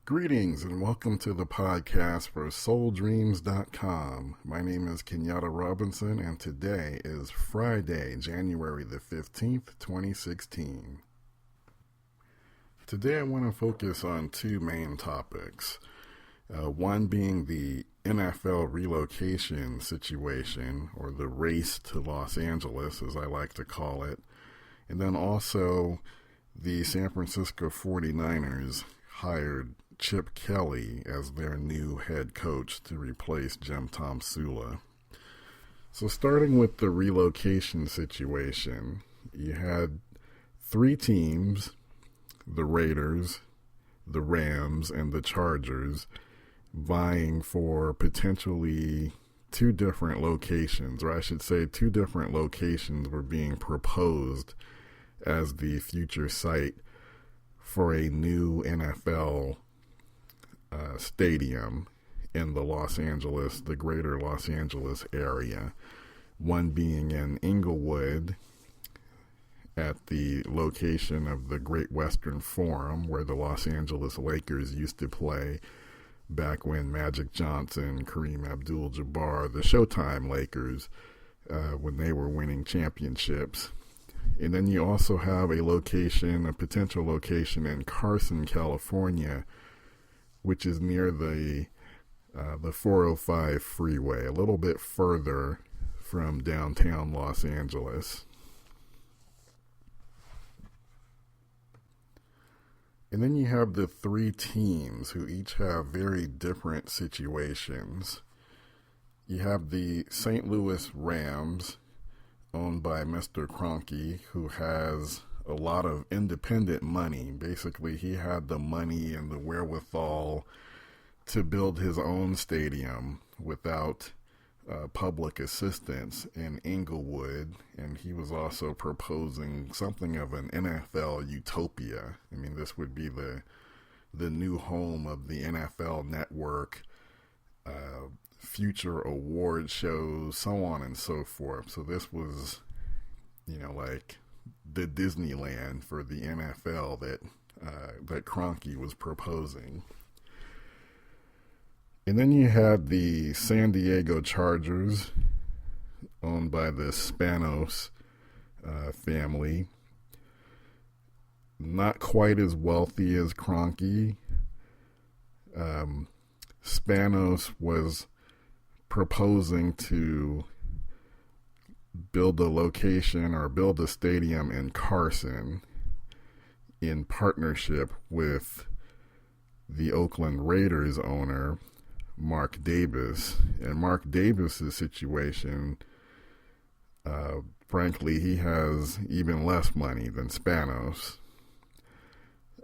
Greetings and welcome to the podcast for SoulDreams.com. My name is Kenyatta Robinson and today is Friday, January the 15th, 2016. Today I want to focus on two main topics. One being the NFL relocation situation, or the race to Los Angeles as I like to call it, and then also the San Francisco 49ers hired Chip Kelly as their new head coach to replace Jim Tom Sula. So starting with the relocation situation, you had three teams, the Raiders, the Rams, and the Chargers, vying for potentially two different locations, or I should say two different locations were being proposed as the future site for a new NFL stadium in the greater Los Angeles area. One being in Inglewood at the location of the Great Western Forum, where the Los Angeles Lakers used to play back when Magic Johnson, Kareem Abdul-Jabbar, the Showtime Lakers, when they were winning championships. And then you also have a potential location in Carson, California, which is near the 405 freeway, a little bit further from downtown Los Angeles. And then you have the three teams who each have very different situations. You have the St. Louis Rams, owned by Mr. Kroenke, who has a lot of independent money. Basically, he had the money and the wherewithal to build his own stadium without public assistance in Inglewood, and he was also proposing something of an NFL utopia. I mean, this would be the new home of the NFL network, future award shows, so on and so forth. So this was, like the Disneyland for the NFL that Kroenke was proposing. And then you had the San Diego Chargers, owned by the Spanos family. Not quite as wealthy as Kroenke. Spanos was proposing to build a stadium in Carson in partnership with the Oakland Raiders owner, Mark Davis. And Mark Davis's situation, frankly, he has even less money than Spanos.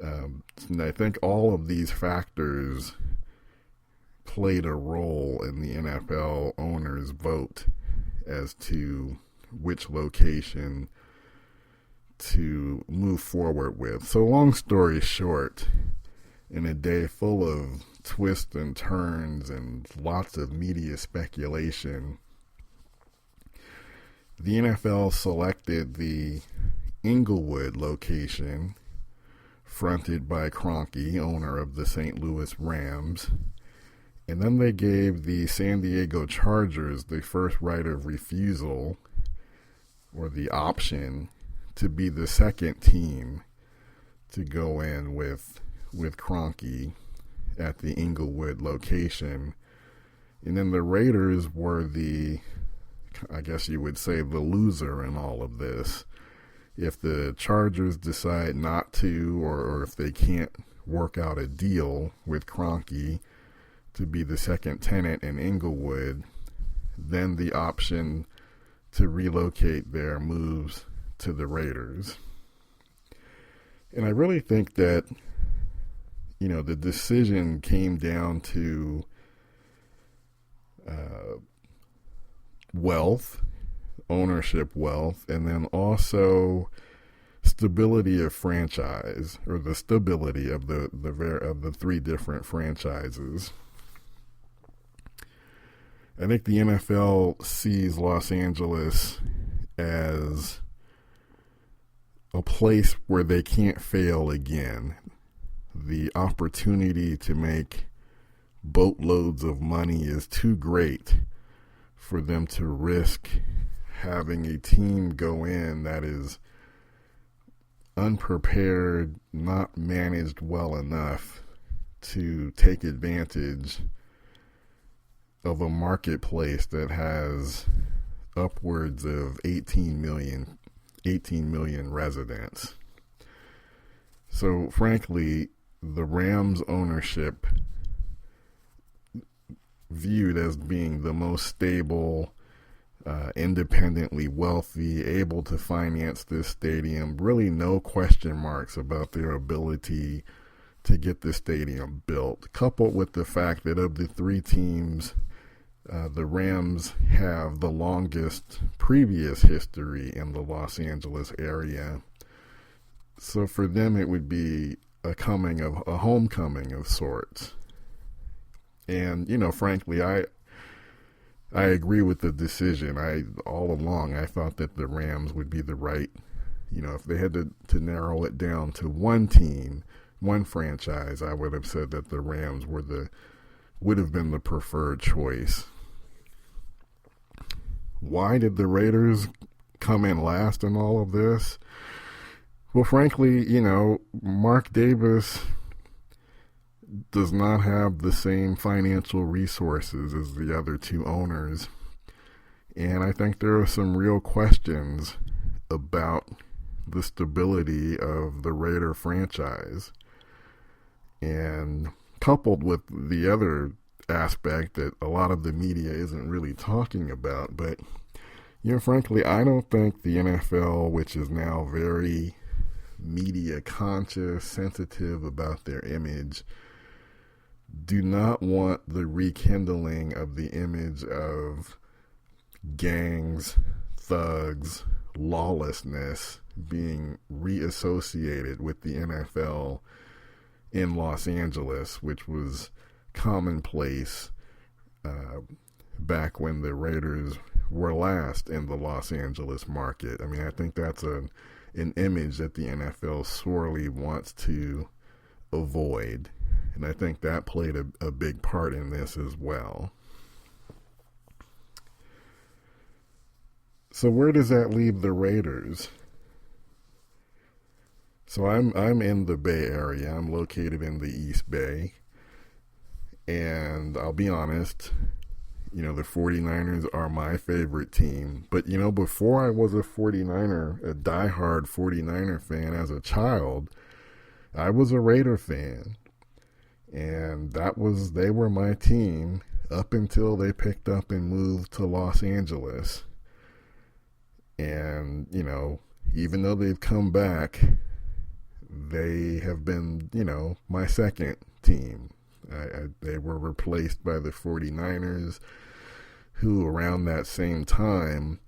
And I think all of these factors played a role in the NFL owners' vote as to which location to move forward with. So long story short, in a day full of twists and turns and lots of media speculation, the NFL selected the Inglewood location, fronted by Kroenke, owner of the St. Louis Rams. And then they gave the San Diego Chargers the first right of refusal, or the option, to be the second team to go in with Kroenke at the Inglewood location. And then the Raiders were I guess you would say, the loser in all of this. If the Chargers decide not to, or if they can't work out a deal with Kroenke to be the second tenant in Inglewood, then the option to relocate there moves to the Raiders. And I really think that, the decision came down to wealth, ownership wealth, and then also stability of franchise, or the stability of the three different franchises. I think the NFL sees Los Angeles as a place where they can't fail again. the opportunity to make boatloads of money is too great for them to risk having a team go in that is unprepared, not managed well enough to take advantage of a marketplace that has upwards of 18 million residents. So frankly, the Rams ownership, viewed as being the most stable, independently wealthy, able to finance this stadium, really no question marks about their ability to get the stadium built, coupled with the fact that of the three teams, the Rams have the longest previous history in the Los Angeles area. So for them, it would be a homecoming of sorts. And, frankly, I agree with the decision. All along, I thought that the Rams would be the right, if they had to narrow it down to one team, one franchise, I would have said that the Rams would have been the preferred choice. Why did the Raiders come in last in all of this? Well, frankly, Mark Davis does not have the same financial resources as the other two owners. And I think there are some real questions about the stability of the Raider franchise. And coupled with the other aspect that a lot of the media isn't really talking about, but, frankly, I don't think the NFL, which is now very media conscious, sensitive about their image, do not want the rekindling of the image of gangs, thugs, lawlessness being reassociated with the NFL in Los Angeles, which was commonplace back when the Raiders were last in the Los Angeles market. I mean, I think that's an image that the NFL sorely wants to avoid. And I think that played a big part in this as well. So where does that leave the Raiders? So I'm in the Bay Area. I'm located in the East Bay. And I'll be honest, the 49ers are my favorite team. But, before I was a diehard 49er fan as a child, I was a Raider fan. And they were my team up until they picked up and moved to Los Angeles. And, even though they've come back, they have been, my second team. They were replaced by the 49ers, who around that same time,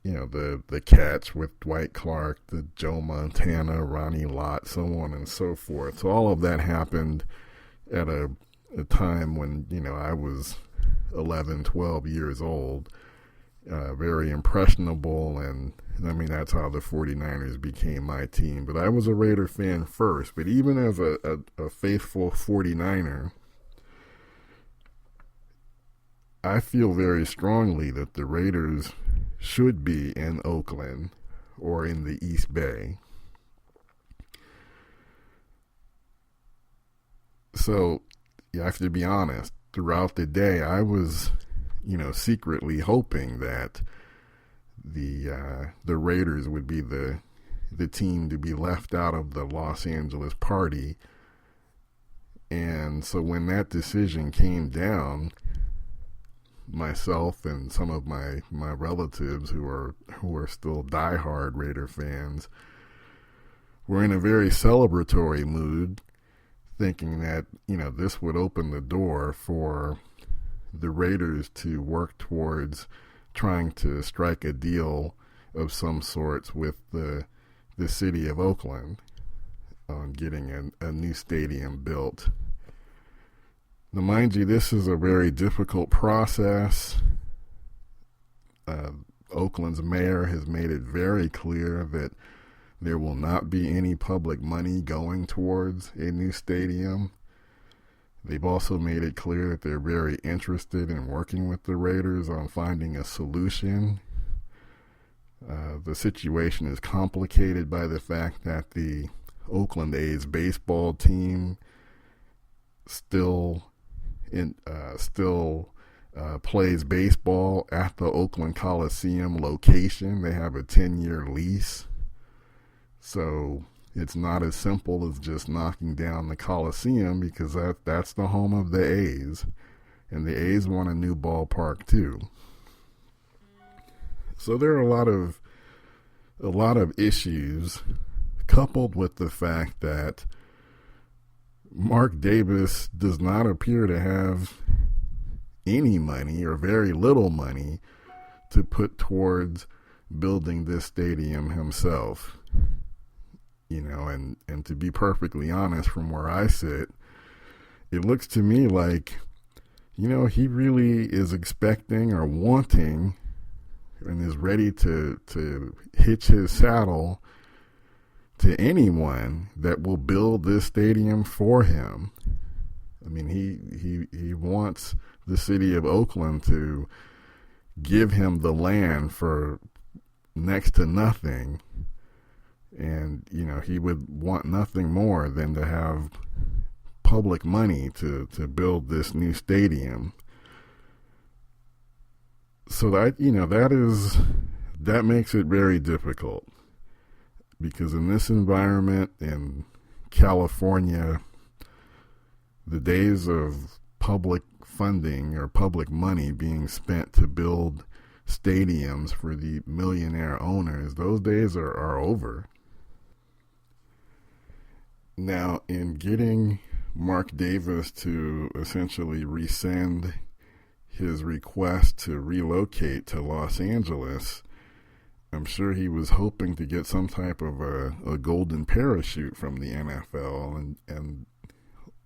the Cats with Dwight Clark, the Joe Montana, Ronnie Lott, so on and so forth. So all of that happened at a time when, I was 11, 12 years old, very impressionable, and that's how the 49ers became my team. But I was a Raider fan first. But even as a faithful 49er, I feel very strongly that the Raiders should be in Oakland or in the East Bay. So you have to be honest, throughout the day I was, secretly hoping that the Raiders would be the team to be left out of the Los Angeles party. And so when that decision came down, myself and some of my relatives who are still diehard Raider fans were in a very celebratory mood, thinking that, this would open the door for the Raiders to work towards trying to strike a deal of some sorts with the city of Oakland on getting a new stadium built. Now, mind you, this is a very difficult process. Oakland's mayor has made it very clear that There will not be any public money going towards a new stadium. They've also made it clear that they're very interested in working with the Raiders on finding a solution. The situation is complicated by the fact that the Oakland A's baseball team still plays baseball at the Oakland Coliseum location. They have a 10-year lease. So it's not as simple as just knocking down the Coliseum, because that's the home of the A's. And the A's want a new ballpark too. So there are a lot of issues, coupled with the fact that Mark Davis does not appear to have any money or very little money to put towards building this stadium himself. You know, and to be perfectly honest, from where I sit, it looks to me like, you know, he really is expecting or wanting and is ready to hitch his saddle to anyone that will build this stadium for him. I mean, he wants the city of Oakland to give him the land for next to nothing. And, you know, he would want nothing more than to have public money to build this new stadium. So that, you know, that makes it very difficult, because in this environment in California, the days of public funding or public money being spent to build stadiums for the millionaire owners, those days are over. Now, in getting Mark Davis to essentially rescind his request to relocate to Los Angeles, I'm sure he was hoping to get some type of a golden parachute from the NFL, and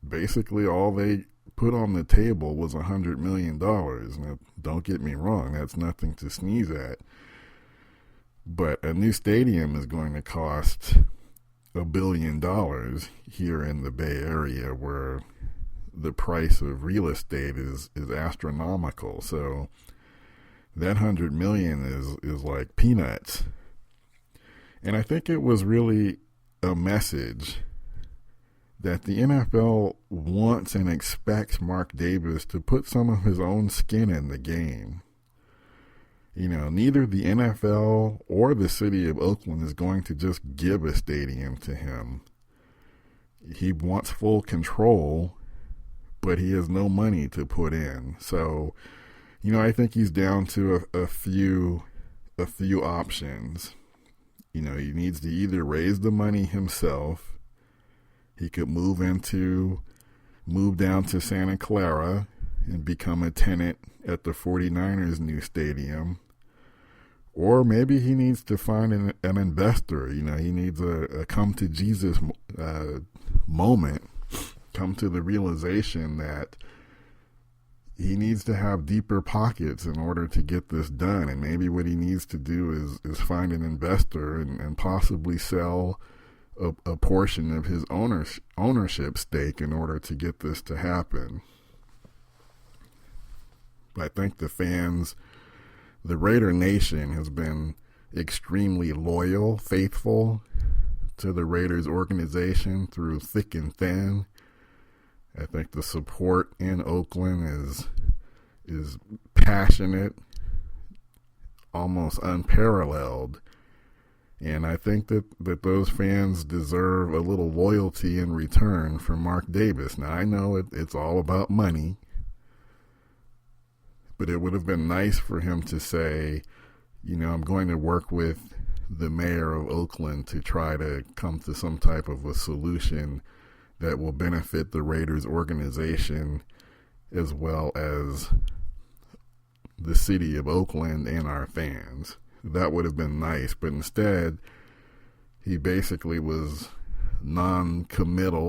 basically all they put on the table was $100 million. Now, don't get me wrong, that's nothing to sneeze at, but a new stadium is going to cost $1 billion here in the Bay Area, where the price of real estate is astronomical. So that $100 million is like peanuts. And I think it was really a message that the NFL wants and expects Mark Davis to put some of his own skin in the game. You know, neither the NFL or the city of Oakland is going to just give a stadium to him. He wants full control, but he has no money to put in. So, you know, I think he's down to a few options. You know, he needs to either raise the money himself. He could move down to Santa Clara and become a tenant at the 49ers' new stadium. Or maybe he needs to find an investor. You know, he needs a come to Jesus moment, come to the realization that he needs to have deeper pockets in order to get this done. And maybe what he needs to do is find an investor and possibly sell a portion of his ownership stake in order to get this to happen. I think the fans, the Raider Nation, has been extremely loyal, faithful to the Raiders organization through thick and thin. I think the support in Oakland is passionate, almost unparalleled. And I think that those fans deserve a little loyalty in return from Mark Davis. Now, I know it's all about money, but it would have been nice for him to say, you know, I'm going to work with the mayor of Oakland to try to come to some type of a solution that will benefit the Raiders organization as well as the city of Oakland and our fans. That would have been nice, but instead he basically was non-committal.